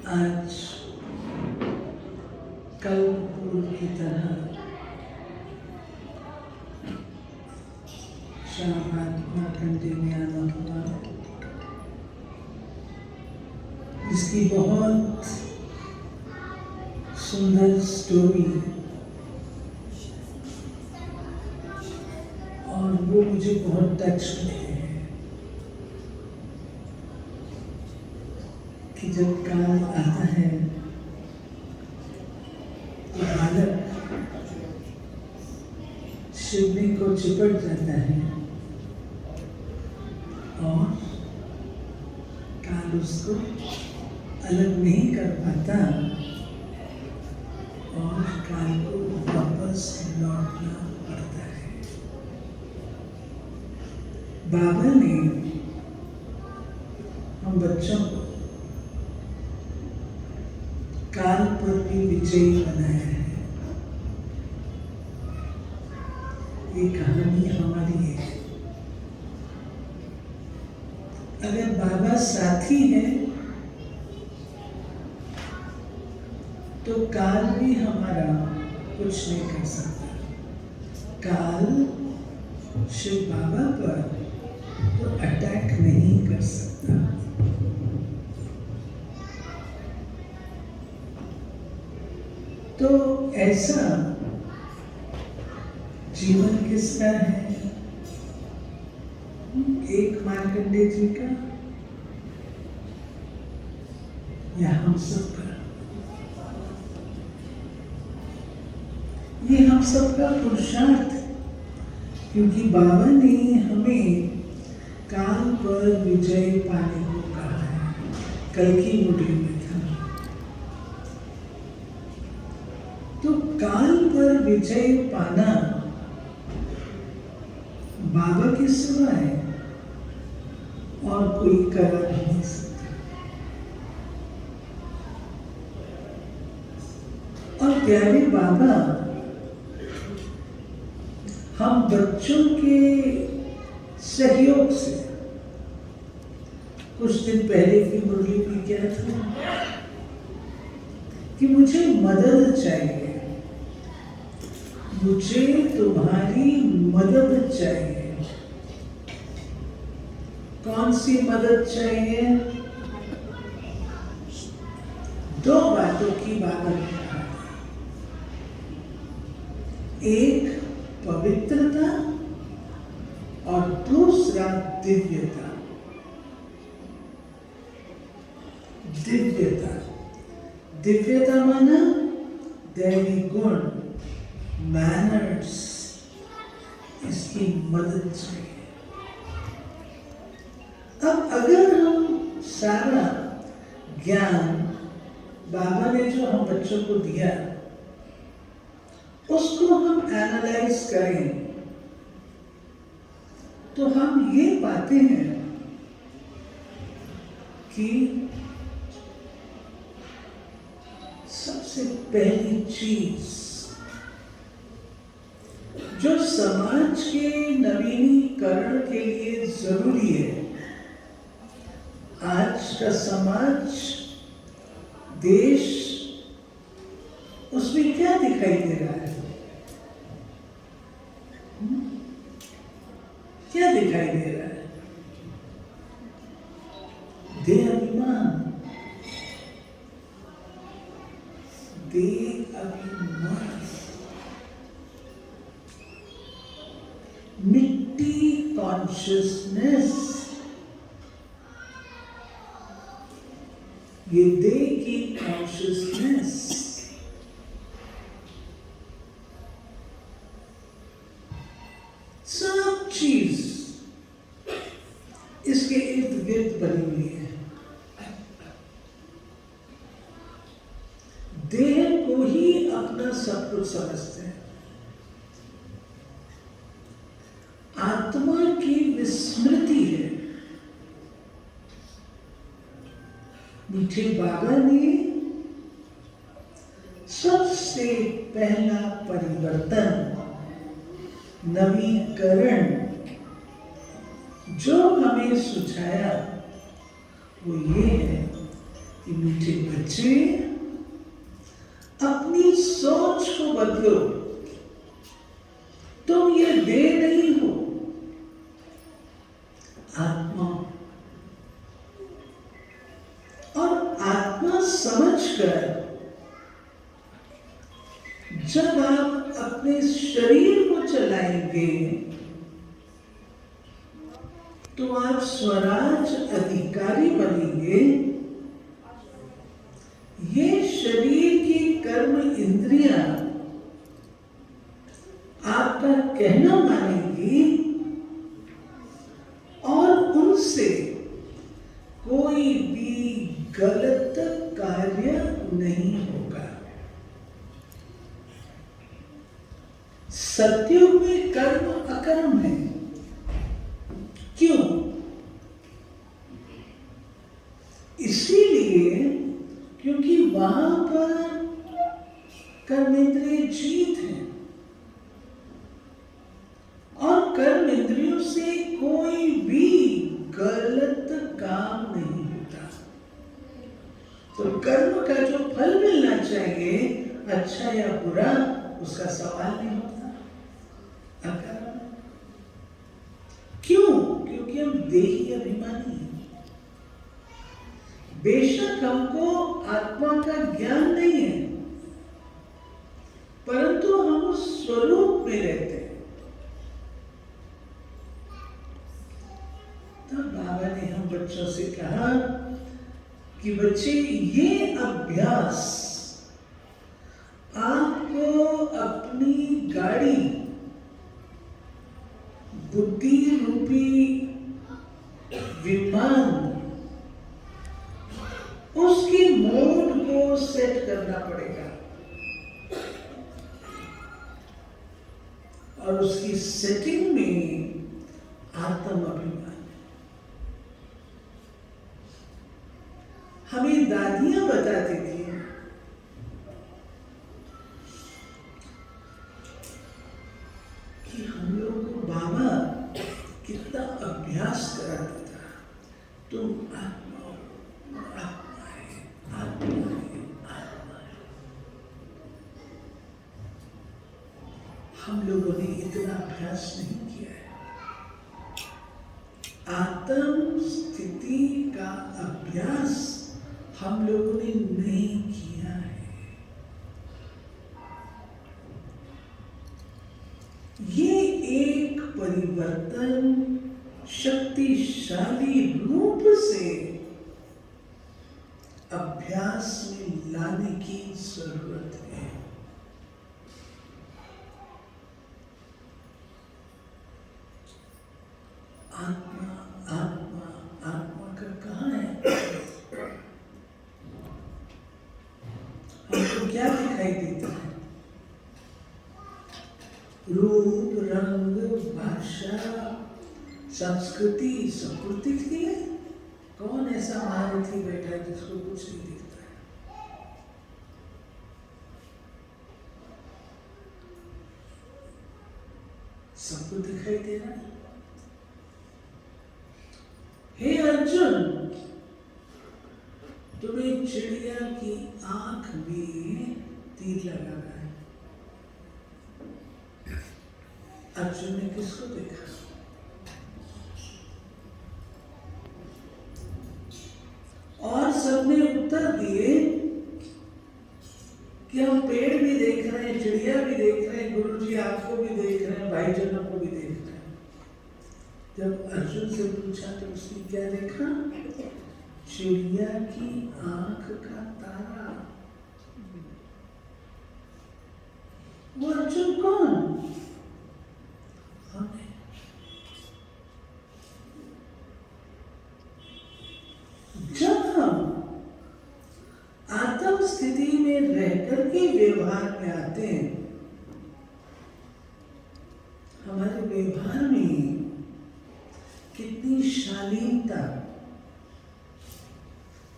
आज कल पूर्व की तरह मार्कंडेय में आना हुआ। इसकी बहुत सुंदर स्टोरी और वो मुझे बहुत टच करते हैं कि जब काल आता है तो बालक शिवलिंग को चिपट जाता है और काल उसको अलग नहीं कर पाता और काल को वापस लौटना पड़ता है। बाबा ने हम बच्चों को काल पर भी विजयी बनाया है। ये कहानी हमारी है। अगर बाबा साथी है तो काल भी हमारा कुछ नहीं कर सकता। काल शिव बाबा पर तो अटैक नहीं कर सकता। तो ऐसा जीवन किसका है? एक मार्कंडेय जी का या हम सबका? ये हम सबका पुरुषार्थ, क्योंकि बाबा ने हमें काल पर विजय पाने को कहा है। कल की मुड़ी में था। तो काल पर विजय पाना बाबा के सिवाय और कोई कर नहीं सकता। और प्यारे बाबा हम बच्चों के सहयोग से, कुछ दिन पहले की मुरली में क्या था कि मुझे मदद चाहिए, मुझे तुम्हारी मदद चाहिए। कौन सी मदद चाहिए? दो बातों की बात। एक पवित्रता और दूसरा दिव्यता। दिव्यता, दिव्यता माना दैवी गुण, मैनर्स, इसकी मदद चाहिए। अब अगर हम सारा ज्ञान बाबा ने जो हम बच्चों को दिया उसको हम एनालाइज करें तो हम ये पाते हैं कि सबसे पहली चीज जो समाज के नवीनीकरण के लिए जरूरी है, आज का समाज, देश, उसमें क्या दिखाई दे रहा है? क्या दिखाई दे रहा है? देह अभिमान, देह अभिमान, मिट्टी कॉन्शियसनेस, ये देह की कॉन्शियसनेस सब चीज इसके इर्द गिर्द बनी हुई है। देह को ही अपना सब कुछ समझते हैं। आत्मा की विस्मृति है। मीठे बाबा ने सबसे पहला परिवर्तन, नवीकरण जो हमें सुझाया वो ये है कि मीठे बच्चे अपनी सोच को बदलो। तुम ये दे नहीं हो, आत्मा। और आत्मा समझकर जब आप अपने शरीर को चलाएंगे तो आप स्वराज अधिकारी बनेंगे। ये शरीर की कर्म इंद्रियां आपका कहना मानेगी और उनसे कोई भी गलत कार्य नहीं होगा। सत्युग में कर्म अकर्म है। क्यों? इसीलिए क्योंकि वहां पर कर्मेंद्रिय जीत है और कर्म इंद्रियों से कोई भी गलत काम नहीं होता। तो कर्म का जो फल मिलना चाहिए, अच्छा या बुरा, उसका सवाल नहीं होता। अकर्म। क्यों? क्योंकि हम देही अभिमानी हैं। बेशक हमको आत्मा का ज्ञान नहीं है, परंतु हम उस स्वरूप में रहते हैं। तब बाबा ने हम बच्चों से कहा कि बच्चे, ये अभ्यास आपको अपनी गाड़ी, बुद्धि रूपी विमान, उसकी मोड को सेट करना पड़ेगा और उसकी सेटिंग में आत्म अभिमान। हमें दादियां बताती थी कि हम लोग को बाबा कितना अभ्यास कराता था। तुम आत्मा हो, आत्मा है, आत्मा है, आत्मा है। हम लोगों ने इतना अभ्यास नहीं किया है। आत्म स्थिति का अभ्यास हम लोगों ने नहीं किया है। ये एक परिवर्तन शक्तिशाली रूप से अभ्यास में लाने की जरूरत है। आत्मा आत्मा आत्मा का कहाँ है? हमको क्या दिखाई देता है? रूप, रंग, भाषा, संस्कृति, सब कुछ दिखती है। कौन ऐसा महारथी बैठा है जिसको कुछ नहीं दिखता है? सबको दिखाई दे रहा है। हे अर्जुन, तुम्हें चिड़िया की आंख में तीर लगा है। अर्जुन ने किसको देखा? और सबने उत्तर दिए कि हम पेड़ भी देख रहे हैं, चिड़िया भी देख रहे हैं, गुरुजी आपको भी देख रहे हैं, भाईजनों को भी देख रहे हैं। जब अर्जुन से पूछा तो उसने क्या देखा? चिड़िया की आंख का तारा। वो अर्जुन कौन? हमें। जब हम आत्म स्थिति में रहकर के व्यवहार में आते हैं, हमारे व्यवहार में कितनी शालीनता,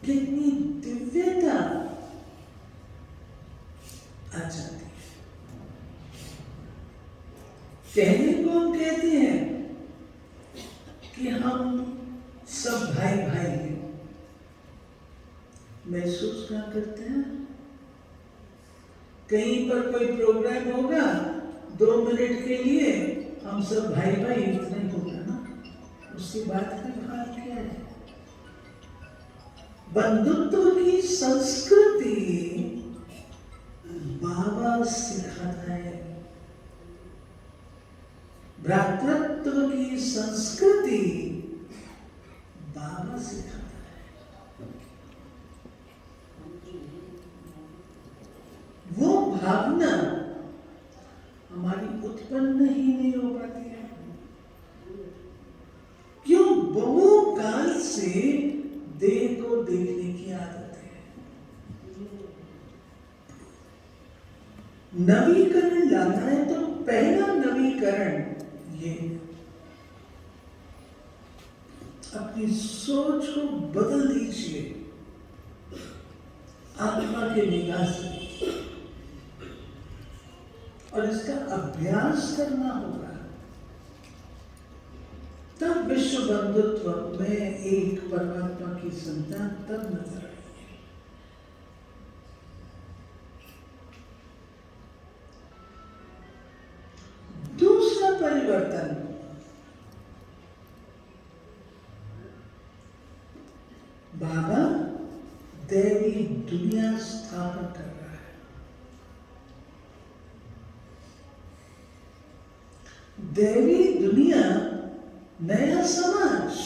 कितनी दिव्यता आ जाती है। कहने को हम कहते हैं कि हम सब भाई भाई हैं। मैं क्या करते हैं, कहीं पर कोई प्रोग्राम होगा 2 मिनट के लिए हम सब भाई भाई इतना ही होगा ना, उसके बाद का हाल क्या है। बंधुत्व की संस्कृति बाबा सिखाता है, भ्रातृत्व की संस्कृति बाबा सिखाता है। वो भावना हमारी उत्पन्न ही नहीं हो पाती है। क्यों? बहुकाल से देह को देखने की आदत है। नवीकरण लाना है तो पहला नवीकरण ये अपनी सोच को बदल दीजिए आत्मा के निगाह से, और इसका अभ्यास करना होगा। तब विश्व बंधुत्व में एक परमात्मा की संतान तब नजर आएगी। दूसरा परिवर्तन, बाबा दैवी दुनिया स्थापन कर रहा है। दैवी दुनिया, नया समाज,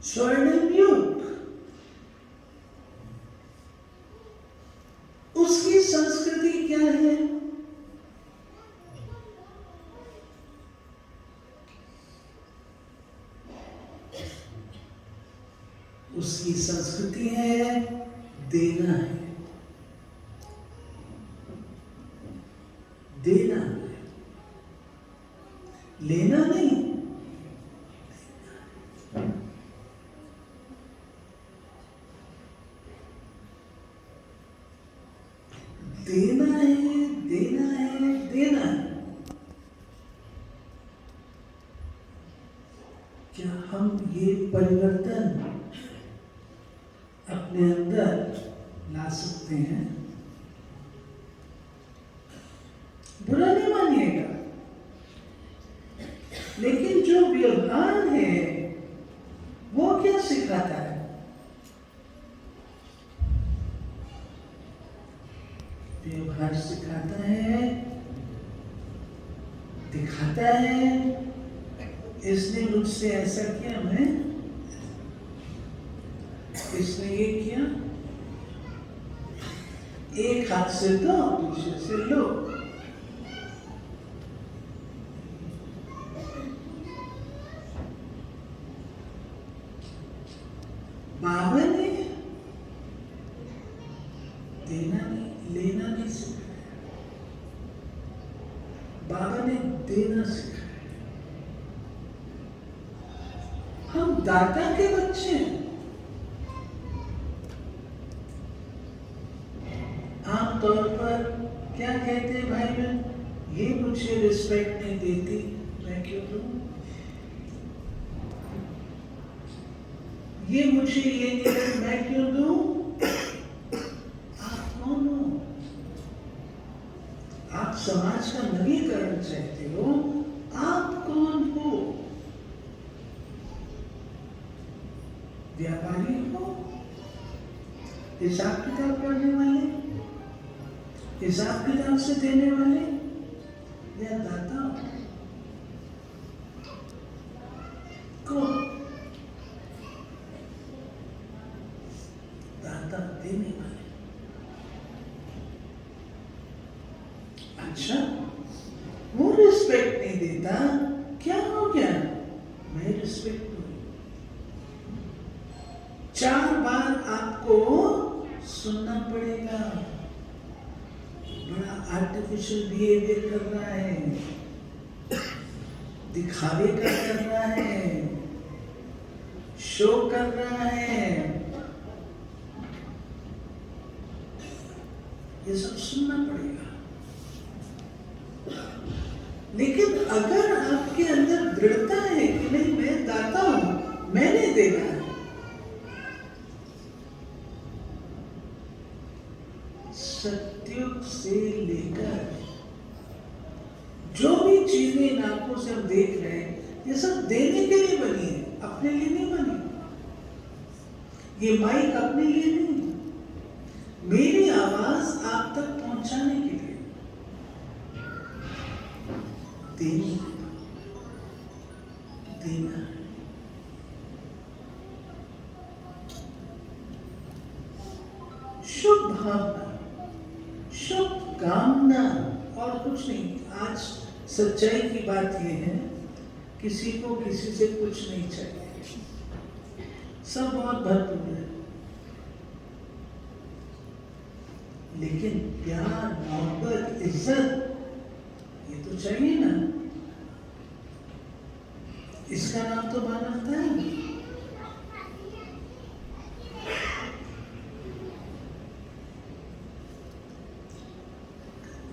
स्वर्णिम युग, उसकी संस्कृति क्या है? उसकी संस्कृति है देना है, देना है, लेना नहीं। देना है, देना है, देना है। क्या हम ये परिवर्तन अपने अंदर ला सकते हैं? बुरा नहीं मानिएगा, लेकिन जो व्यवहार है वो क्या सिखाता है? व्यवहार सिखाता है, दिखाता है, इसने मुझसे ऐसा किया, मैं इसने ये किया, एक हाथ से दो, दूसरे से लो। बाबा ने देना नहीं, लेना नहीं सिखाया, बाबा ने देना सिखाया। हम दाता के बच्चे हैं। आमतौर पर क्या कहते हैं भाई बहन, ये मुझे रिस्पेक्ट नहीं देती, मैं क्यों दूं? ये मुझे ये नहीं देती, मैं क्यों दूं? आप कौन हो? आप समाज का नवीकरण चाहते हो, आप कौन हो? व्यापारी हो, हिसाब किताब करने वाले, हिसाब किताब से देने वाले, या दाता कौन? दाता देने वाले। अच्छा, वो रिस्पेक्ट नहीं देता, क्या हो गया? मैं रिस्पेक्ट दूं। 4 बार आपको सुनना पड़ेगा, बड़ा आर्टिफिशियल बिहेवियर कर रहा है, दिखावे का कर रहा है, शो कर रहा है, ये सब सुनना पड़ेगा। लेकिन अगर आपके अंदर दृढ़ता है कि नहीं, मैं दाता हूं, मैंने देना है, सतयुग से लेकर जो भी चीजें इन आंखों से हम देख रहे हैं, ये सब देने के लिए बनी है, अपने लिए नहीं बनी। ये माइक अपने लिए नहीं, मेरी आवाज आप तक पहुंचाने के लिए, देना है। शुभ भावना, शुभ कामना और कुछ नहीं। आज सच्चाई की बात यह है, किसी को किसी से कुछ नहीं चाहिए, सब बहुत भरपूर है, लेकिन प्यार, मोहब्बत, इज्जत ये तो चाहिए ना। इसका नाम तो मानवता है।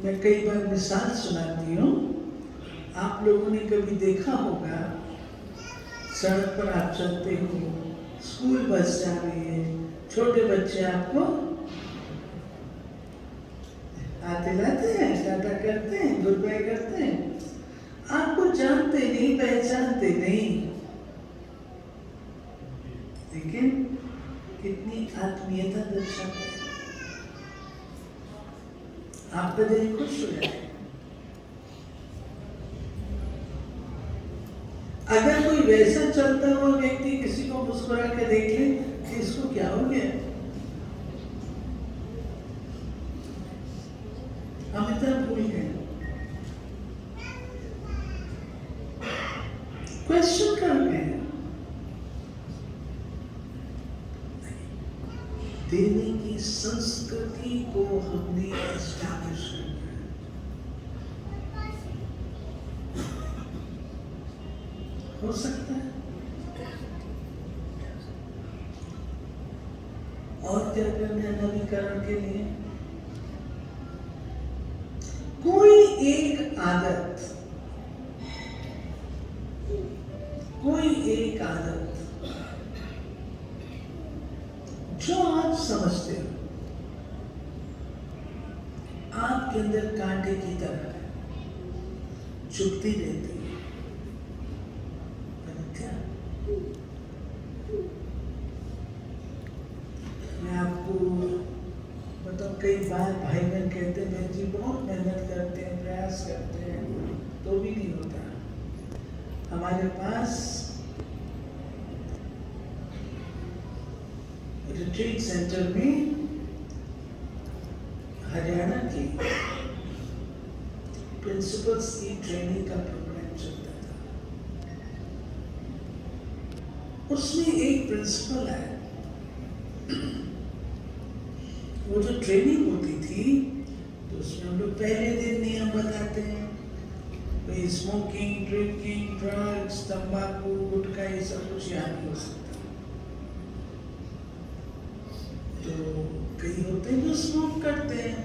मैं कई बार मिसाल सुनाती हूँ। आप लोगों ने कभी देखा होगा, सड़क पर आप चलते हो, स्कूल बस जा रही है, छोटे बच्चे आपको हाथ हिलाते हैं, टाटा करते हैं, गुड बाय करते हैं, आपको जानते नहीं, पहचानते नहीं, लेकिन कितनी आत्मीयता दर्शाते हैं। आपका दिल खुश हो जाए। अगर कोई वैसा चलता हुआ व्यक्ति किसी को मुस्कुरा के देख ले कि इसको क्या हो गया, हम इतना भूल गए। क्वेश्चन कर गए, देने की संस्कृति को हमने एस्टैब्लिश किया। हो सकता है और क्या करना है नवीकरण के लिए? कोई एक आदत, जो आप समझते हो आपके अंदर कांटे की तरह है, चुभती रहती है, क्या? मैं आपको बताऊं, कई बार भाई बहन कहते हैं बहन जी बहुत मेहनत करते हैं, प्रयास करते हैं, तो भी नहीं होता। हमारे पास रिट्रीट सेंटर में हरियाणा की प्रिंसिपल्स की ट्रेनिंग का प्रोग्राम चलता था। उसमें एक प्रिंसिपल है, वो जो ट्रेनिंग होती थी तो उसमें हम लोग पहले दिन नियम बताते हैं, भाई स्मोकिंग, ड्रिंकिंग, ड्रग्स, तंबाकू, गुटखा, ये सब कुछ यहाँ नहीं हो सकता। तो कई होते हैं जो स्मोक करते हैं,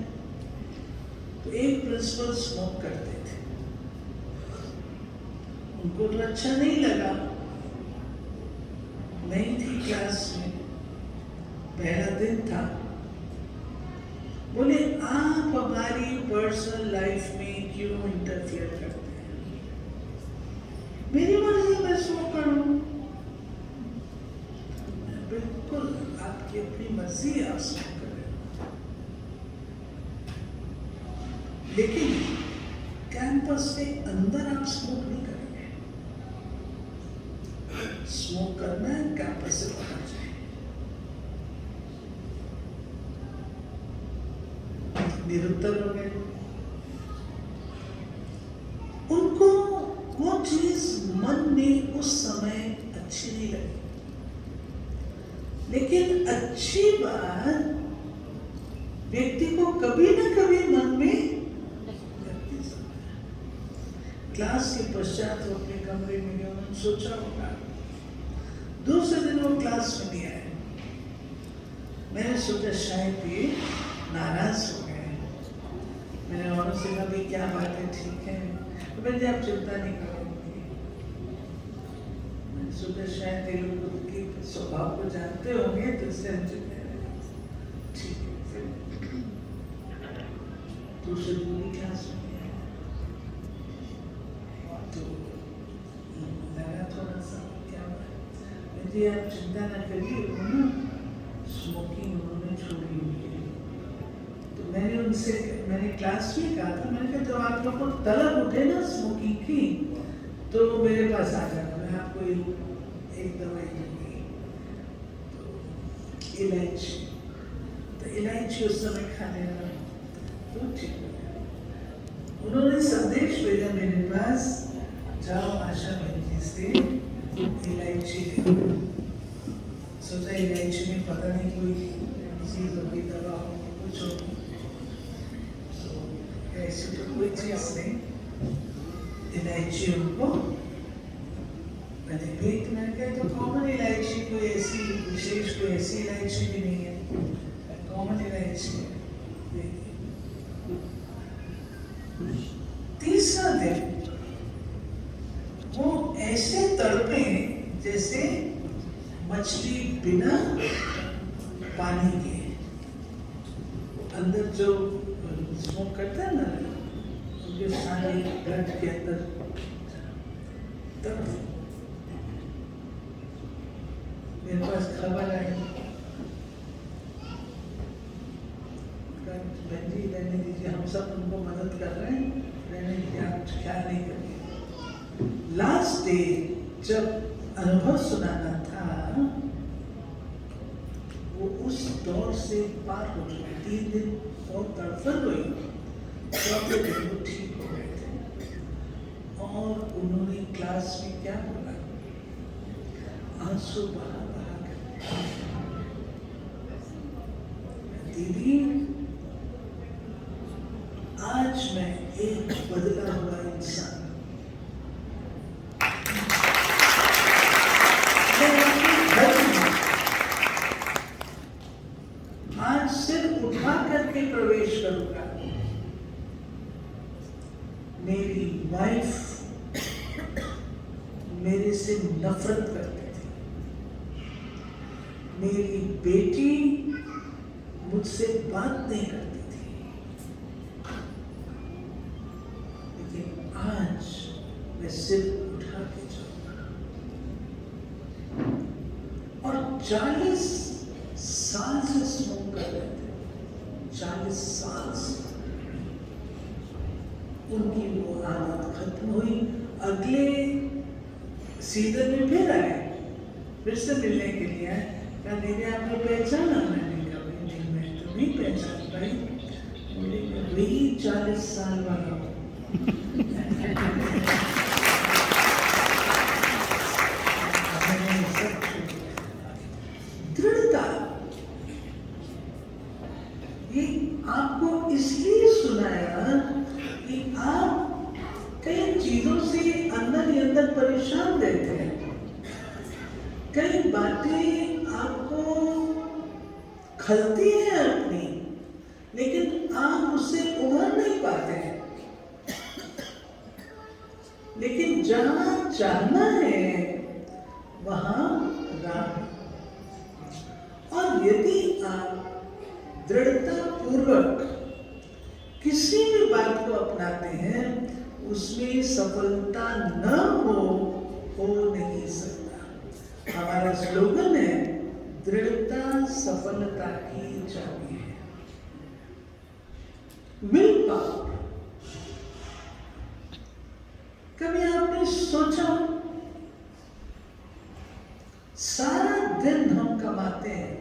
तो एक प्रिंसिपल स्मोक करते थे, उनको तो अच्छा नहीं लगा, नहीं थी क्लास में, पहला दिन था, बोले आप हमारी पर्सनल लाइफ में क्यों इंटरफियर करते हैं? मेरी मर्जी मैं स्मोक करूं। बिल्कुल आपकी अपनी मर्जी, आप स्मोक करें, लेकिन कैंपस के अंदर आप स्मोक नहीं करेंगे। स्मोक करना है कैंपस से बाहर जाए। निरुत्तर हो गए। उनको वो चीज मन में उस समय अच्छी नहीं लगी, लेकिन अच्छी बात व्यक्ति को कभी ना कभी मन में लगती है। क्लास के पश्चात वो अपने कमरे में गए, उन्होंने सोचा होगा। दूसरे दिन वो क्लास में नहीं आए। मैंने सोचा शायद ये नाराज हो गए। मैंने औरों से कहा भाई क्या बात है, ठीक है? तो मैंने आप चिंता नहीं करोगे। मैंने सोचा शायद ये लोग उनके स्वभाव को जानते होंगे, तो इससे हम चिंता नहीं, ठीक है। फिर उससे दूसरी क्लास में गया, तो लगा थोड़ा सा क्या बात, जी आप चिंता ना करिए, वो ना स्मोकिंग उन्होंने छोड़ी हुई है। तो मैंने क्लास में कहा था, मैंने कहा जब आप लोग को तलब उठे ना स्मोकिंग की तो मेरे पास आ जाना, मैं आपको एक दवाई दूंगी, तो इलायची, तो इलायची उस समय खा लेना तो ठीक हो गया। उन्होंने संदेश भेजा मेरे पास, जाओ आशा बहन से इलायची ले। सोचा इलायची में पता नहीं कोई चीज होगी, दवा होगी, कुछ होगी, तो ऐसी तो कोई चीज नहीं। इलायची उनको मैंने भेज, मैंने कहा तो कॉमन इलायची, कोई ऐसी विशेष कोई ऐसी इलायची भी नहीं है, कॉमन इलायची है। तीसरा दिन वो ऐसे तड़पे जैसे मछली बिना पानी के, अंदर जो स्मोक करता है ना, उनके सारे ब्लड के अंदर तड़प। मेरे पास खबर आई, बहन जी रहने दीजिए, हम सब उनको मदद कर रहे हैं, रहने दीजिए, आप ख्याल नहीं करिए। लास्ट डे जब अनुभव सुनाना था, वो उस दौर से पार हो चुके, 3 दिन बहुत तड़फन हुई, चौथे दिन वो ठीक हो गए थे। और उन्होंने क्लास में क्या बोला, आंसू बहा बहा कर, दीदी आज मैं एक बदला हुआ इंसान, आज सिर उठा करके प्रवेश करूंगा। मेरी वाइफ मेरे से नफरत करती थी, मेरी बेटी मुझसे बात नहीं करती थी, लेकिन आज मैं सिर उठा के चलूंगा। और 40 साल से स्मोक कर रहे थे, 40 साल से उनकी वो आदत खत्म हुई। अगले सीजन में फिर आए, फिर से मिलने के लिए आए, कहा दीदी आपने पहचाना? मैंने कहा नहीं, मैं तो नहीं पहचान पाई, बोले मैं वही 40 साल वाला हूँ। दृढ़ता, ये आपको इसलिए सुनाया कि आप कई चीजों से अंदर ही अंदर परेशान रहते हैं, कई बातें आपको खलती हैं अपनी, लेकिन आप उससे उभर नहीं पाते हैं। लेकिन जहां जाना है वहां राह, और यदि आप दृढ़ता पूर्वक किसी भी बात को अपनाते हैं, उसमें सफलता न हो नहीं सकता। हमारा स्लोगन है, दृढ़ता सफलता की चाबी है। Will power. कभी आपने सोचा, सारा दिन हम कमाते हैं,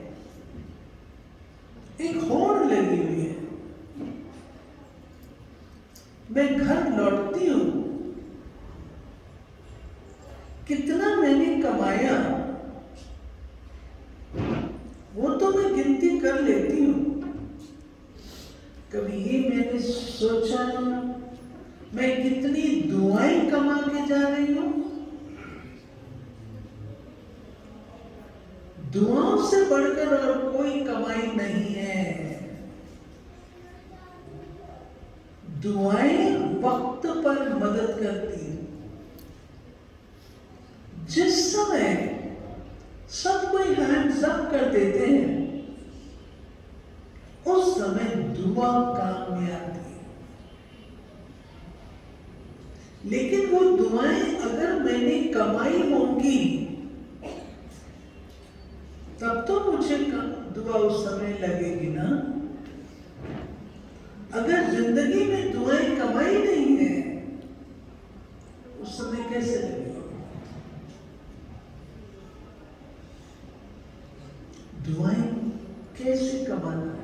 एक होड़ लगी हुई है, मैं घर लौटती हूं, कितना मैंने कमाया वो तो मैं गिनती कर लेती हूं। कभी ये मैंने सोचा मैं कितनी दुआएं कमा के जा रही हूं? दुआओं से बढ़कर और कोई कमाई नहीं है। दुआएं वक्त पर मदद करती हैं। जिस समय सब कोई हैंड्स अप कर देते हैं, उस समय दुआ काम में आती है। लेकिन वो दुआएं अगर मैंने कमाई होंगी तब तो मुझे दुआ उस समय लगेगी ना। अगर जिंदगी में दुआएं कमाई नहीं है उस समय कैसे लगेगा? दुआएं कैसे कमाना है?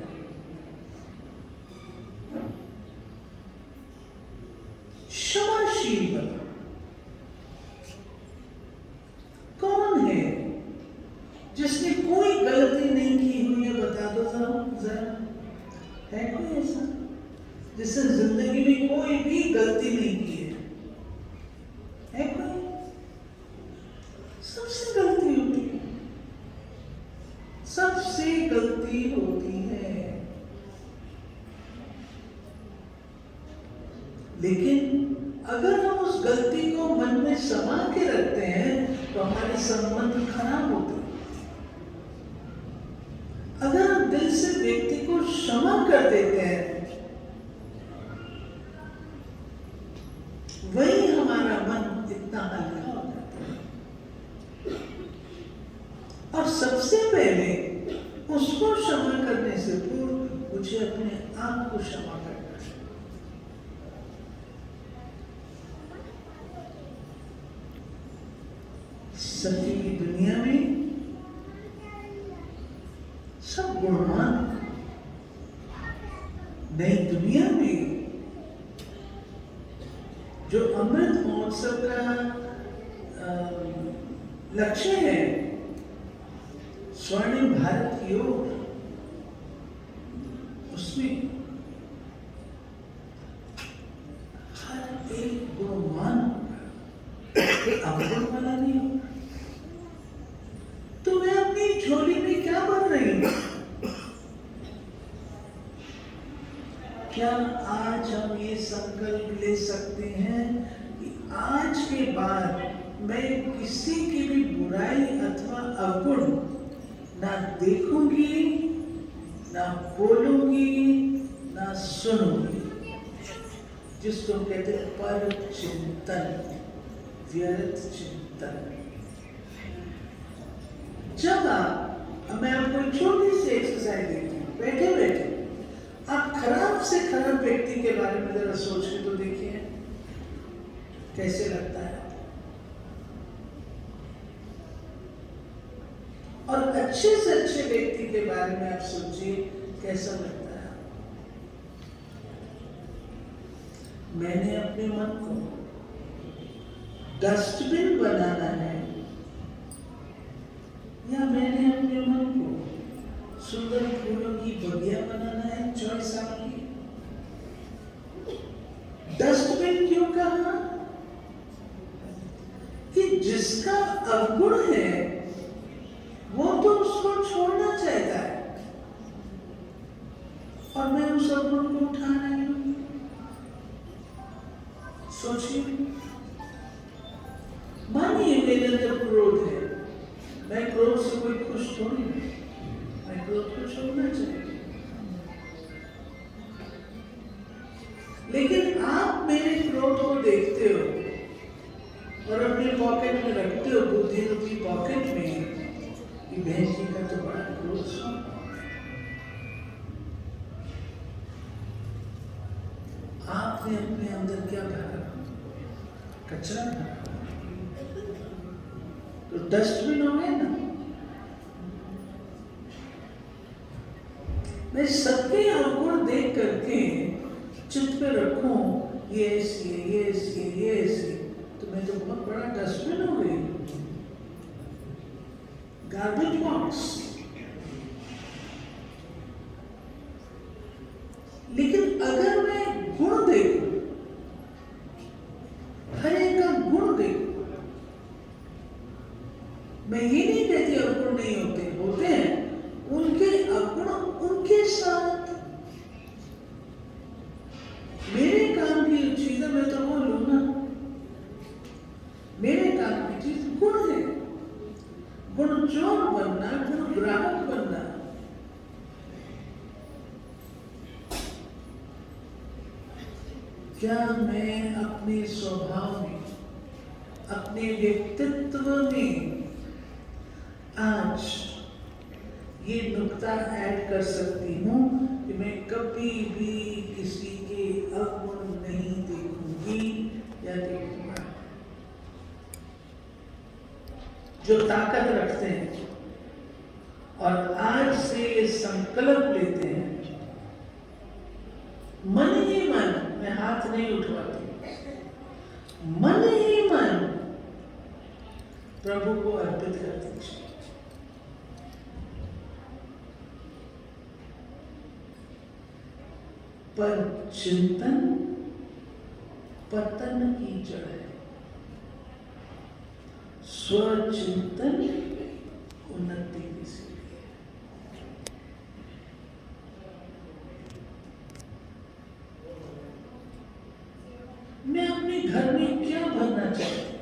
क्षमाशील बनो। कौन है जिसने कोई गलती नहीं की हुई है? बता दो जरा, है कोई ऐसा जिसने जिंदगी में कोई भी गलती नहीं की है कोई? सबसे गलती होती है, सबसे गलती होती है। लेकिन अगर हम उस गलती को मन में समा के रखते हैं तो हमारे संबंध खराब होते हैं। अगर हम दिल से व्यक्ति को क्षमा कर देते हैं वही हमारा मन इतना हल्का हो जाता है। और सबसे पहले उसको क्षमा करने से पूर्व मुझे अपने आप को क्षमा करना है। सत्य की दुनिया में सब गुणवान, नई दुनिया में जो अमृत महोत्सव का लक्ष्य है स्वर्णिम भारत की ओर, उसमें हर एक गुणवान अवगुण वाला नहीं होगा। तो मैं अपनी झोली में क्या भर रही हूं? क्या आज हम ये संकल्प ले सकते हैं कि आज के बाद मैं किसी की भी बुराई अथवा अवगुण ना देखूंगी, ना बोलूंगी, ना सुनूंगी, जिसको कहते हैं पर चिंतन, व्यर्थ चिंतन। जब मैं आपको एक छोटी सी एक्सरसाइज देती हूँ, बैठे बैठे आप खराब से खराब व्यक्ति के बारे में जरा सोच के तो देखिए कैसे लगता है। और अच्छे से अच्छे व्यक्ति के बारे में आप सोचिए कैसा लगता है। मैंने अपने मन को डस्टबिन बनाना है या मैंने अपने मन को सुंदर फूलों की बगिया बनाना है? चॉइस आपकी। डस्टबिन क्यों कहा? कि जिसका अवगुण है वो तो उसको छोड़ना चाहता है और मैं उस अवगुण को उठा रही हूं। सोचिए, मानिए मेरे अंदर क्रोध है, मैं क्रोध से कोई खुश थोड़ी हूं, मैं क्रोध को छोड़ना चाहिए। लेकिन आप मेरे क्रोध को देखते हो और अपने पॉकेट में रखते हो, बुद्धि रूपी पॉकेट में, कि बहन जी का तो बड़ा क्रोध था। आपने अपने अंदर क्या भरा? कचरा भरा, तो डस्टबिन हो गए ना। मैं सबके अवगुण देख करके चित्त पे रखूं, ये ऐसी है, ये ऐसी है, ये ऐसी, तो मैं तो बहुत बड़ा डस्टबिन हो गई, गार्बेज बॉक्स। लेकिन अगर मैं गुण देखूं, हर एक का गुण देखूं, मैं ये नहीं कहती अवगुण नहीं होते, होते हैं, उनके अवगुण उनके साथ। मेरे काम की चीजें मैं तो वो लूं ना, मेरे काम की चीज गुण है। गुण चोर बनना, गुण ग्राहक बनना, क्या मैं अपने स्वभाव में, अपने व्यक्तित्व में आज ये नुक्ता ऐड कर सकती हूँ कि मैं कभी भी किसी के अवगुण नहीं देखूंगी या देखूंगा। जो ताकत रखते हैं और आज से ये संकल्प लेते हैं, मन ही मन, मैं हाथ नहीं उठवाती, मन ही मन प्रभु को अर्पित कर दीजिए। पर चिंतन पतन की जड़ है, स्वचिंतन उन्नति की सीढ़ी है। मैं अपने घर में क्या भरना चाहती हूँ?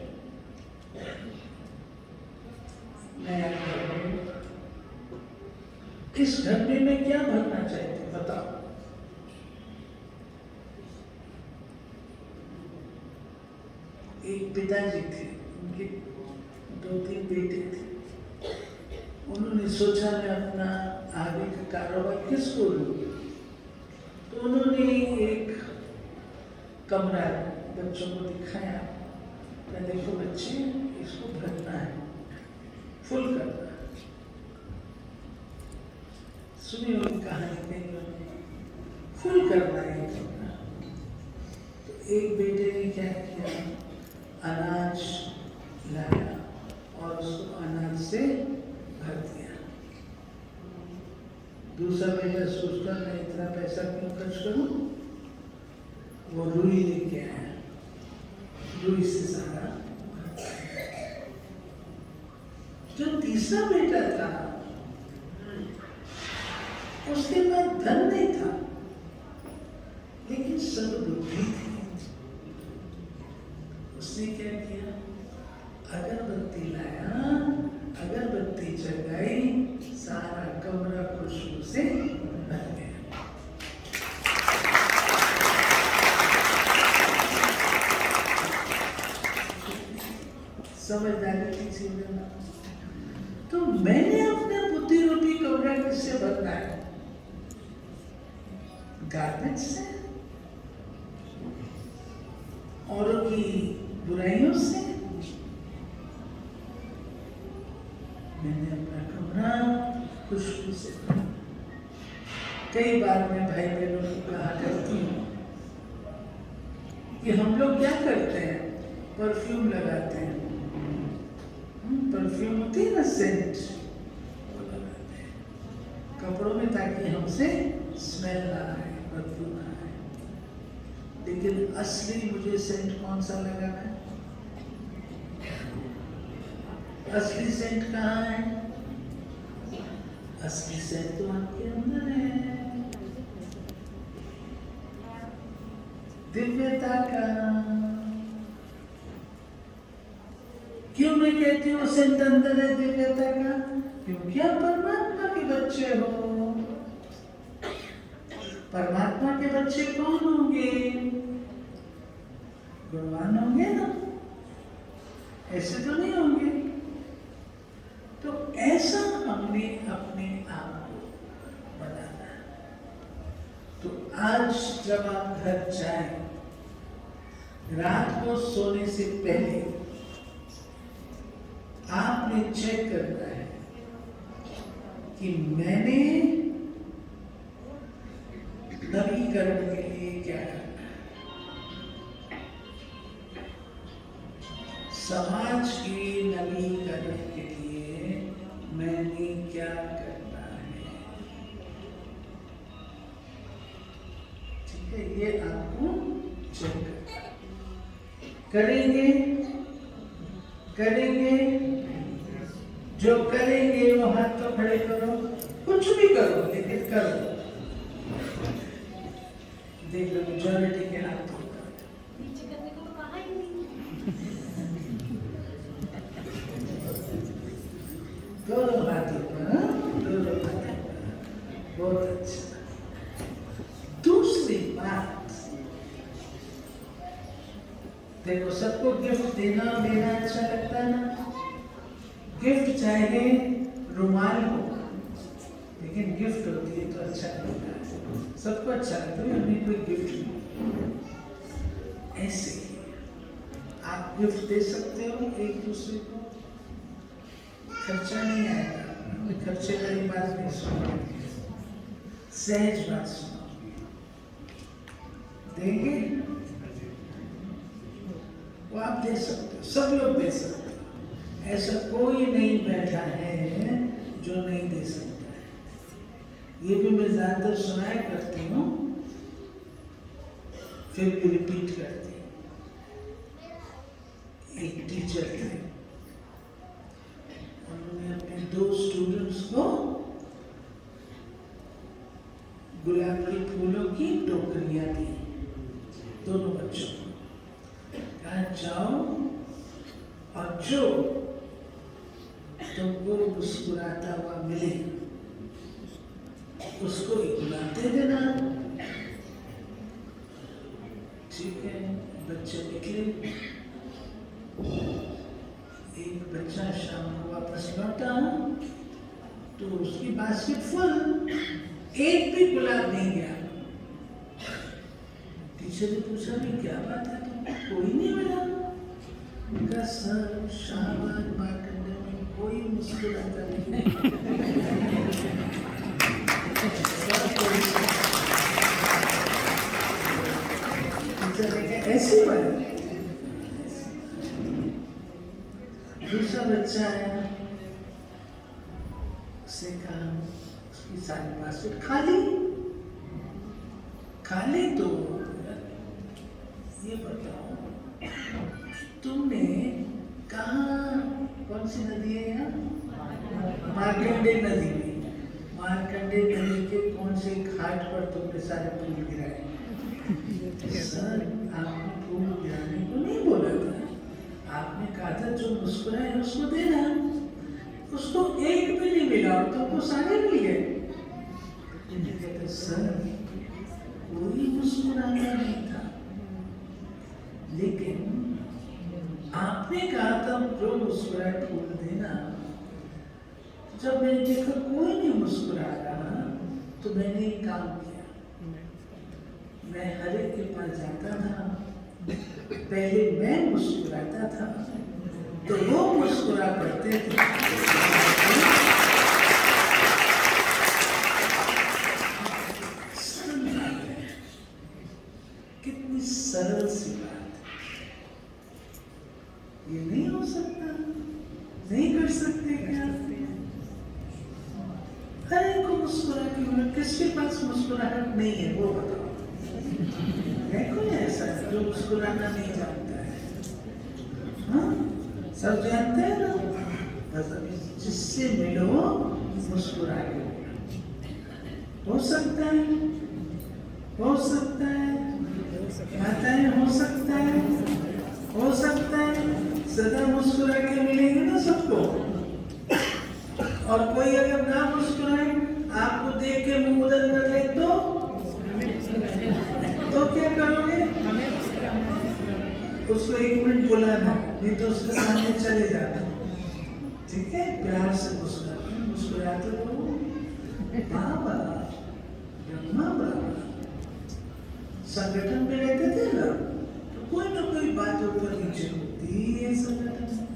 नया घर, इस घर में मैं क्या भरना चाहती हूँ? बताओ। एक पिताजी थे, उनके 2-3 बेटे थे। उन्होंने सोचा मैं अपना आगे का कारोबार किसको दूं? तो उन्होंने एक कमरा बच्चों को दिखाया, मैं देखो बच्चे, इसको भरना है, फुल करना है। सुनी उनकी कहानी कहीं, फुल करना है कमरा। तो एक बेटे ने क्या किया, अनाज लाया और उसको अनाज से भर दिया। दूसरा बेटा सोचता मैं इतना पैसा क्यों खर्च करूं, वो रुई लेके आया, रुई से सारा। जो तीसरा बेटा था, उसके पास धन नहीं था, लेकिन सद्बुद्धि थी। उसने क्या किया, अगरबत्ती लाया, अगरबत्ती जगाई, सारा कमरा खुशबू से भर गया। समझदारी की चीज है। तो मैंने अपने बुद्धि रूपी कमरा किससे भरना है? गार्बेज से, औरों की बुराइयों से। मैंने अपना कमरा खुशबू से। कई बार मैं भाई बहनों को कहा करती हूँ कि हम लोग क्या करते हैं, परफ्यूम लगाते हैं। परफ्यूम होती है ना, सेंट, वो लगाते हैं कपड़ों में ताकि हमसे स्मेल ना आए, बदबू ना आए। लेकिन असली मुझे सेंट कौन सा लगाना है? असली सेंट कहाँ है? असली सेंट तो आपके अंदर है, दिव्यता का। क्यों मैं कहती हूँ सेंट अंदर है दिव्यता का? क्योंकि आप परमात्मा के बच्चे हो। परमात्मा के बच्चे कौन होंगे? गुणवान होंगे ना, ऐसे तो नहीं होंगे। तो ऐसा हमने अपने आप को बनाना है। तो आज जब आप घर जाएं, रात को सोने से पहले आपने चेक करना है कि मैंने नवीकरण के लिए क्या करना है, समाज के नवीकरण के लिए मैंने क्या करना है। ठीक है, ये आपको चेक करेंगे। जो करेंगे वो हाथ तो खड़े करो, कुछ भी करो लेकिन करो। देख लो मेजॉरिटी के हाथ तो नीचे करने को तो कहा ही नहीं। दोनों हाथों पर, बहुत अच्छा। दूसरी बात, देखो सबको गिफ्ट देना लेना अच्छा लगता है ना। गिफ्ट चाहे रुमाल हो, लेकिन गिफ्ट होती है तो अच्छा लगता है, सबको अच्छा लगता है। हमें कोई गिफ्ट नहीं, ऐसे आप गिफ्ट दे सकते हो एक दूसरे को, खर्चा नहीं आएगा, खर्चे वाली बात नहीं सुनोगे, सहज बात सुनोगे, देंगे वो आप दे सकते हो, सब लोग दे सकते हो, ऐसा कोई नहीं बैठा है जो नहीं दे सकता है। ये भी मैं ज्यादातर सुनाया करती हूँ, फिर भी रिपीट करती हूँ। एक टीचर थे, उन्होंने अपने 2 स्टूडेंट्स को गुलाब के फूलों की टोकरियां दी, दोनों बच्चों को। कहा जाओ और जो तुमको मुस्कुराता हुआ मिले उसको एक गुलाब दे देना। ठीक है, बच्चे निकले। एक बच्चा शाम को वापस लौटा तो उसकी बास्केट फुल, एक भी गुलाब नहीं गया। टीचर ने पूछा भी क्या बात है, तुमको कोई नहीं मिला? उनका सर शाहबाद मार्कंडे में कोई मुस्कुराता नहीं। ऐसी बात। दूसरा बच्चा है, उससे कहा उसकी सारी बास्केट खाली तो ये बताओ तुमने कहाँ, कौन सी नदी है यहाँ? मार्कंडे नदी में, मार्कंडे नदी के कौन से घाट पर तुमने सारे फूल गिराए? सर आपने फूल गिराने को नहीं बोला था, आपने कहा था जो मुस्कुराए उसको देना, उसको एक भी नहीं मिला और तुमको सारे मिल गए। कहते सर कोई मुस्कुराता नहीं था, लेकिन आपने कहा था जो मुस्कुराए फूल देना। जब मैंने देखा कोई नहीं मुस्कुरा रहा तो मैंने एक काम किया, मैं हर एक के पास जाता था, पहले मैं मुस्कुराता था तो वो मुस्कुरा करते थे। कितनी सरल सी बात, ये नहीं हो सकता, नहीं कर सकते क्या? हर एक को मुस्कुरा के बोला, किसके पास मुस्कुराहट नहीं है वो बताओ? है कोई ऐसा जो मुस्कुराना नहीं जानता है? हाँ, सब जानते हैं ना। बस अभी जिससे मिलो मुस्कुरा के, हो सकता है, हो सकता है, माताएं हो सकता है, हो सकता है, सदा मुस्कुरा के मिलेंगे ना सबको। और कोई अगर ना मुस्कुराए, आपको देख के मुंह उधर कर ले तो क्या करोगे? उसको 1 मिनट बुलाना, नहीं तो उसके सामने चले जाना। ठीक है, प्यार से मुस्कुराते रहो। बाबा ब्रह्मा बाबा संगठन में रहते थे ना, तो कोई ना कोई बात ऊपर नीचे होती है संगठन में।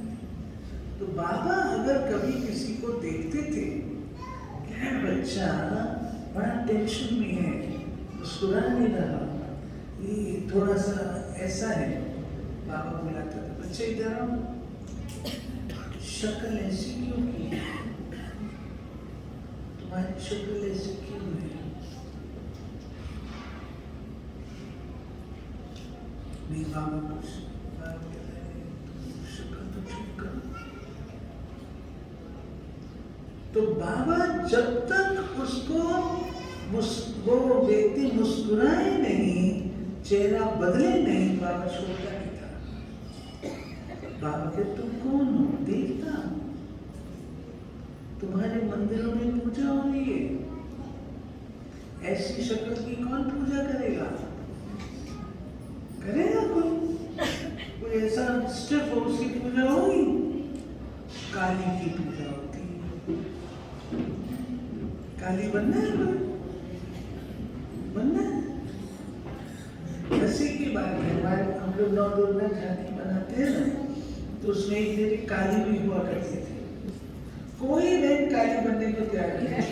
तो बाबा अगर कभी किसी को देखते थे क्या बच्चा बड़ा टेंशन में है, मुस्कुरा नहीं रहा, ये थोड़ा सा ऐसा है, बाबा बुलाता था, बच्चे इधर आओ, शक्ल ऐसी क्यों की? तुम्हारी शक्ल ऐसी क्यों है? नहीं बाबा कुछ शक्ल तो ठीक करो। तो बाबा जब तक उसको वो व्यक्ति मुस्कुराए नहीं, चेहरा बदले नहीं, बाबा छोड़ता नहीं था। बाबा के तुम कौन हो? देखता, तुम्हारे मंदिरों में पूजा हो रही है, ऐसी शक्ल की कौन पूजा करेगा? करेगा कोई? स्टिफ हो उसकी पूजा होगी, काली की पूजा होती है। काली बनना है, बनना है। ऐसे की बात है, हमारे हम लोग 9 दुर्गा झांकी बनाते हैं ना, तो उसमें एक देवी काली भी हुआ करती थी। कोई बहन काली बनने को तैयार नहीं,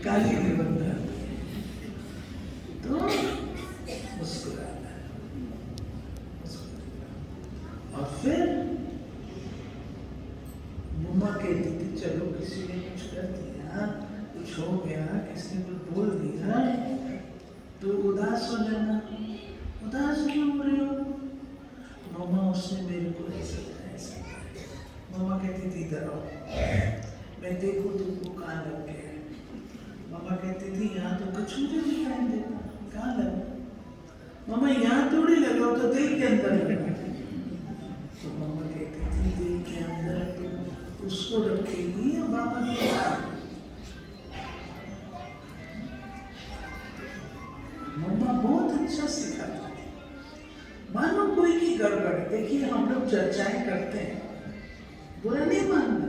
काली नहीं बनता तो मुस्कुराना है। और फिर मम्मा कहती थी चलो किसी ने कुछ कर दिया, कुछ हो गया, किसी ने कुछ बोल दिया तो उदास हो जाना। उदास क्यों हो रहे हो? मम्मा उसने मेरे को ऐसा मम्मा कहती थी इधर आओ, मैं देखूं तुमको कहाँ लग गया। मम्मा कहती थी यहाँ तो कुछ मुझे दिखाई देता, कहाँ लगा? मम्मा यहाँ थोड़ी लगा, तो दिल के अंदर लगा। तो मम्मा कहती थी दिल के अंदर तो उसको रखेगी या बाबा के साथ? मम्मा बहुत अच्छा सिखाती थी। मानो कोई की गड़बड़, देखिए हम लोग चर्चाएं करते हैं, बुरा नहीं मानना।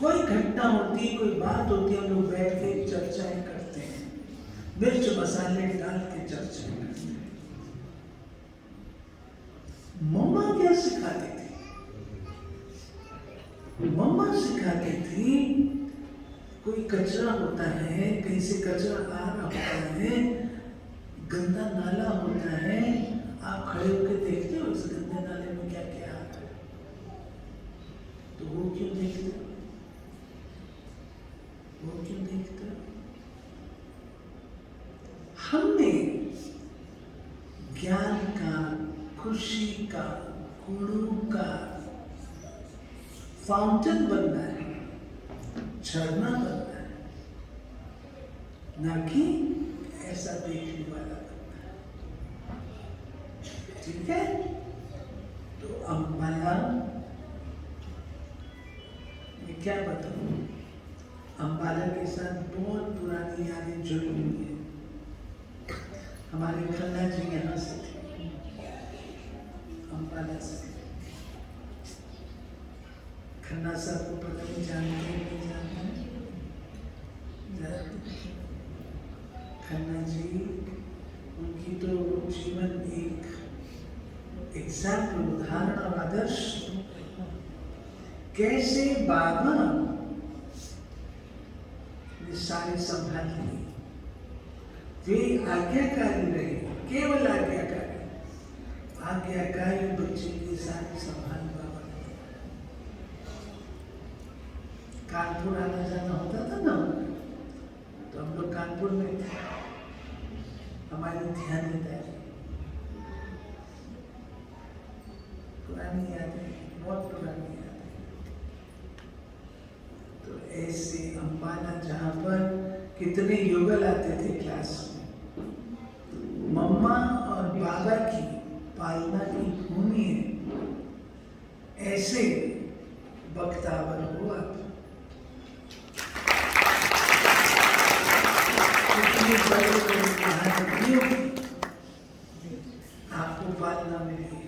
कोई घटना होती है, कोई बात होती है, हम लोग बैठ के चर्चाएं करते हैं, मिर्च मसाले डाल के चर्चाएं करते हैं। मम्मा क्या सिखाती थी? मम्मा सिखाती थी कोई कचरा होता है, कहीं से कचरा आ रहा होता है, गंदा नाला होता है, आप खड़े होकर देखते हो इस गंदे नाले में क्या क्या आता है, तो वो क्यों देखते हो? वो क्यों देखते हो? हमने ज्ञान का, खुशी का, गुणों का फाउंटेन बनना है, झरना बनना है, ना कि ऐसा देखने वाला बनना है। ठीक है? तो अम्बाला मैं क्या बताऊं, अम्बाला के साथ बहुत पुरानी यादें जुड़ी हुई है। हमारे खन्ना जी यहाँ से थे, अम्बाला से। खन्ना साहब को पता नहीं जानते नहीं जानते? खन्ना जी, उनकी तो जीवन एक एग्जाम्पल, उदाहरण और आदर्श। कैसे बाबा ने सारे संभाल लिए, वे आज्ञाकारी रहे, केवल आज्ञाकारी, आज्ञाकारी बच्चे की सारी संभाल बाबा ने। कानपुर आना जाना होता था ना, तो हम लोग कानपुर में थे, हमारी ध्यानीदारी, पुरानी यादें, बहुत पुरानी यादें। तो ऐसे अम्बाला जहाँ पर कितने युगल आते थे क्लास में, मम्मा और बाबा की पालना की भूमि है, ऐसे बख्तावर हो आप। आपको पालना मिली,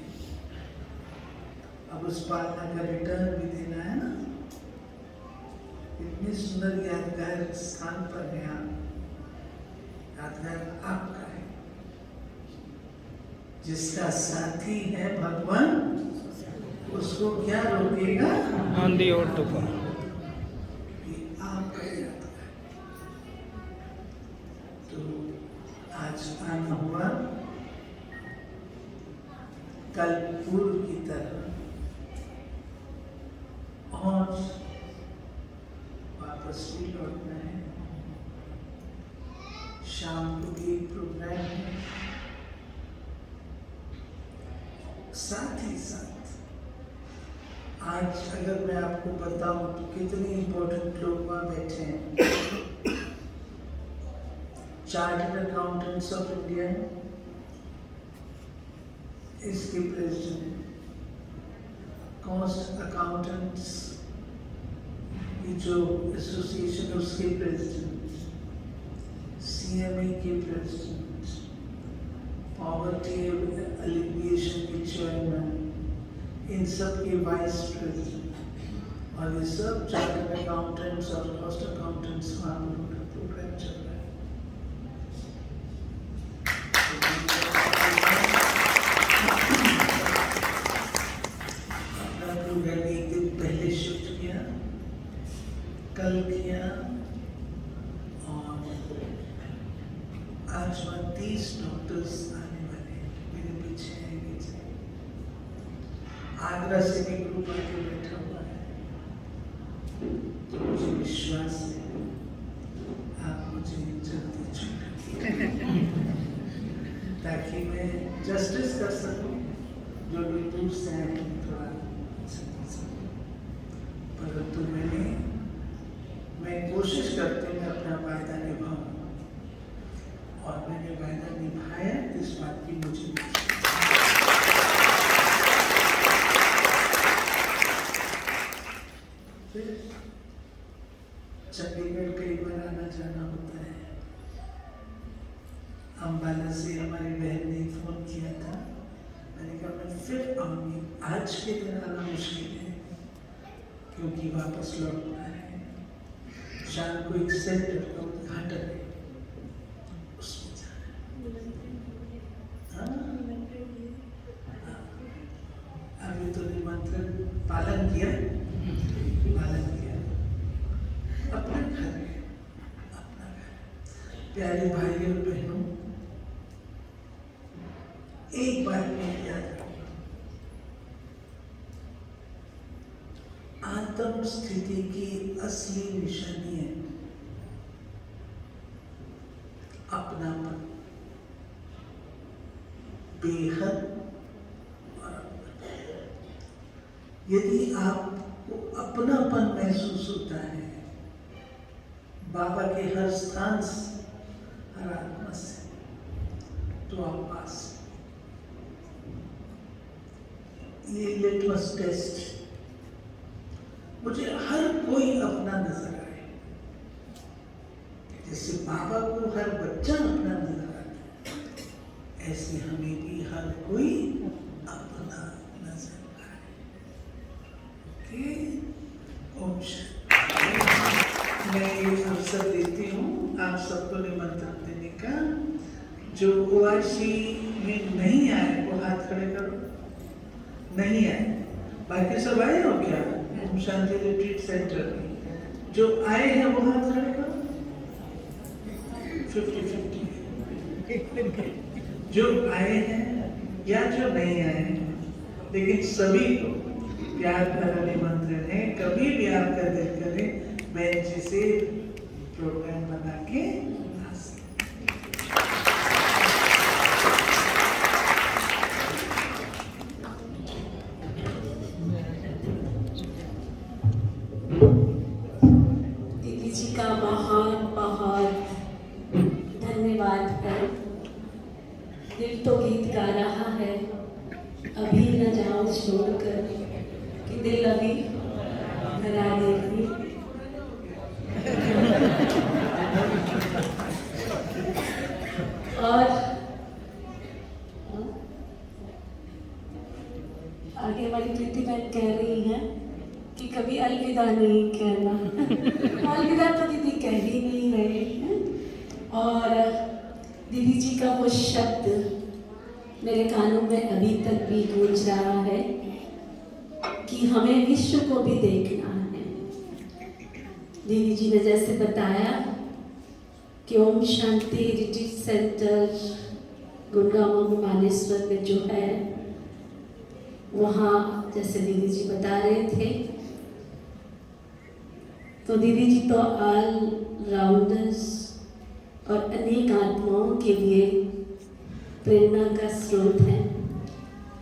अब उस पालना का रिटर्न भी देना है ना। इतनी सुंदर यादगार स्थान पर है आप, यादगार आपका है। जिसका साथी है भगवान, उसको क्या रोकेगा? आंधी और तूफान। आपका यादगार। तो आज आना हुआ, कल पूर्व की तरह और वापस भी लौटना है। शाम को भी प्रोग्राम है, साथ ही साथ आज अगर मैं आपको बताऊं तो कितने इंपॉर्टेंट लोग वहां बैठे हैं। चार्टर्ड अकाउंटेंट्स ऑफ इंडिया इसके प्रेसिडेंट, कॉस्ट अकाउंटेंट्स की जो एसोसिएशन उसके प्रेसिडेंट, CMA के प्रेसिडेंट, पॉवर्टी एलिविएशन के चेयरमैन, इन सब के वाइस प्रेसिडेंट, और ये सब चार्टर्ड अकाउंटेंट्स और कॉस्ट अकाउंटेंट्स का प्रोग्राम चल रहा है। मैंने एक दिन पहले शिफ्ट किया, कल किया, और आज 30 डॉक्टर्स आने वाले मेरे पीछे हैं। आगरा से भी ग्रुप आके बैठा हुआ है, तो मुझे विश्वास है आप मुझे जल्दी छोड़ेंगे ताकि मैं जस्टिस कर सकूं जो भी दूर से आए थोड़ा। परंतु मैं कोशिश करते मैं अपना वायदा निभाऊं, और मैंने वायदा निभाया, इस बात की मुझे चंडीगढ़ कई बार आना जाना होता है। अम्बाला से हमारी बहन ने फोन किया था, मैंने कहा मैं फिर आऊंगी, आज के दिन आना मुश्किल है क्योंकि वापस लौटना है। शाम को एक सेंटर का उद्घाटन है, उसमें जाना है। अभी तो निमंत्रण पालन किया, अपना घर है, अपना घर। प्यारे भाई और बहनों, एक बात में याद रखना, आत्म स्थिति की असली निशानी है अपनापन, बेहद। यदि आपको अपनापन महसूस होता है बाबा के हर स्थान से, हर आत्मा से, तो आप पास। ये लिटमस टेस्ट, मुझे हर कोई अपना नजर आए, जैसे बाबा को हर बच्चा अपना नजर आता है, ऐसे हमें भी हर कोई अपना नजर आए। ओके, ओम शांति। मैं ये अवसर देती हूँ आप सबको निमंत्रण देने का। जो ओआईसी में नहीं आए वो हाथ खड़े करो। नहीं आए, बाकी सब आए हो क्या? ओम शांति रिट्रीट सेंटर में जो आए हैं वो हाथ खड़े करो। 50-50 जो आए हैं या जो नहीं आए हैं, लेकिन सभी को प्यार भरा निमंत्रण है। कभी भी आपका दिल करे मैं जिसे प्रोग्राम बना के आ सकते। दीदी जी का बहुत बहुत धन्यवाद है। दिल तो गीत गा रहा है, अभी न जाओ छोड़कर, कि दिल अभी भरा देगी। और आगे वाली प्रीति बहन कह रही हैं कि कभी अलविदा नहीं कहना। अलविदा तो दीदी कह ही नहीं रहे हैं। और दीदी जी का वो शब्द मेरे कानों में अभी तक भी गूंज रहा है कि हमें विश्व को भी देखना है। दीदी जी ने जैसे बताया कि ओम शांति रिट्रीट सेंटर गुड़गांव मानेसर में जो है, वहाँ जैसे दीदी जी बता रहे थे, तो दीदी जी तो ऑल राउंडर्स और अनेक आत्माओं के लिए प्रेरणा का स्रोत है,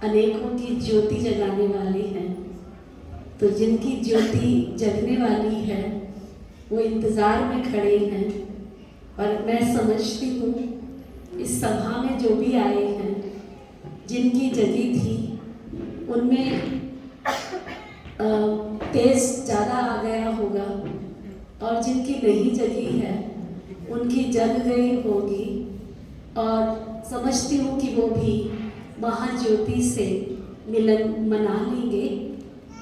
अनेकों की ज्योति जगाने वाली है। तो जिनकी ज्योति जगने वाली है वो इंतज़ार में खड़े हैं। और मैं समझती हूँ इस सभा में जो भी आए हैं, जिनकी जगी थी उनमें तेज ज़्यादा आ गया होगा, और जिनकी नहीं जगी है उनकी जग गई होगी। और समझती हूँ कि वो भी महाज्योति से मिलन मना लेंगे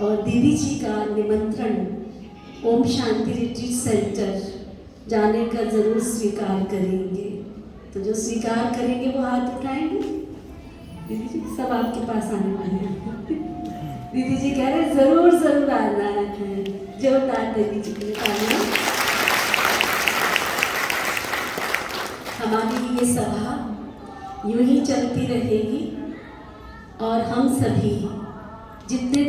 और दीदी जी का निमंत्रण ओम शांति रिट्रीट सेंटर जाने का ज़रूर स्वीकार करेंगे। तो जो स्वीकार करेंगे वो हाथ उठाएंगे। दीदी जी सब आपके पास आने वाले हैं। दीदी जी कह रहे हैं ज़रूर ज़रूर आना है। जोरदार दीदी जी के लिए तालियां। हमारी ये सभा यूं ही चलती रहेगी और हम सभी जितने